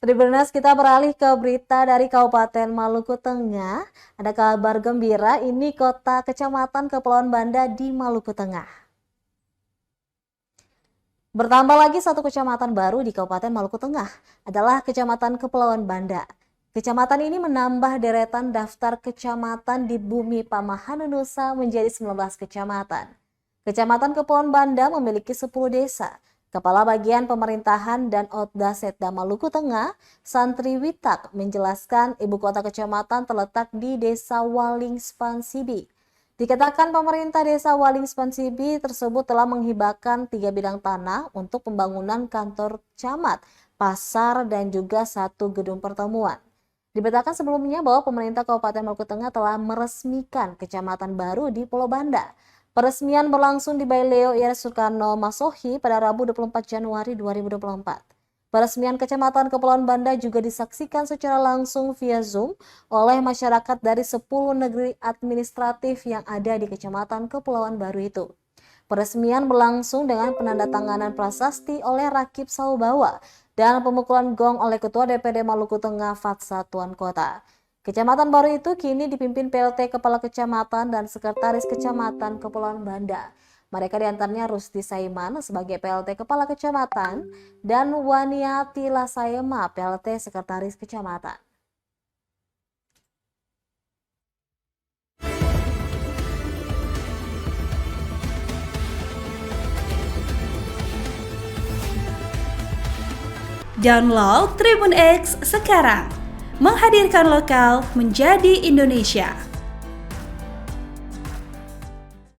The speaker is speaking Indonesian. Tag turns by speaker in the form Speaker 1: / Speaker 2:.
Speaker 1: Tribuners, kita beralih ke berita dari Kabupaten Maluku Tengah. Ada kabar gembira, ini kota kecamatan Kepulauan Banda di Maluku Tengah. Bertambah lagi satu kecamatan baru di Kabupaten Maluku Tengah, adalah Kecamatan Kepulauan Banda. Kecamatan ini menambah deretan daftar kecamatan di Bumi Pamahanunusa menjadi 19 kecamatan. Kecamatan Kepulauan Banda memiliki 10 desa. Kepala Bagian Pemerintahan dan Otda Setda Maluku Tengah, Santri Witak, menjelaskan ibu kota kecamatan terletak di Desa Waling Spansibi. Dikatakan pemerintah Desa Waling Spansibi tersebut telah menghibahkan 3 bidang tanah untuk pembangunan kantor camat, pasar, dan juga 1 gedung pertemuan. Diberitakan sebelumnya bahwa pemerintah Kabupaten Maluku Tengah telah meresmikan kecamatan baru di Pulau Banda. Peresmian berlangsung di Baileo Ir Soekarno Masohi pada Rabu 24 Januari 2024. Peresmian Kecamatan Kepulauan Banda juga disaksikan secara langsung via Zoom oleh masyarakat dari 10 negeri administratif yang ada di Kecamatan Kepulauan Baru itu. Peresmian berlangsung dengan penandatanganan prasasti oleh Rakib Saubawa dan pemukulan gong oleh Ketua DPD Maluku Tengah Fatsa Tuan Kota. Kecamatan baru itu kini dipimpin PLT Kepala Kecamatan dan Sekretaris Kecamatan Kepulauan Banda. Mereka diantaranya Rusdi Saiman sebagai PLT Kepala Kecamatan dan Waniati Lasayema PLT Sekretaris Kecamatan.
Speaker 2: Download Tribun X sekarang, menghadirkan lokal menjadi Indonesia.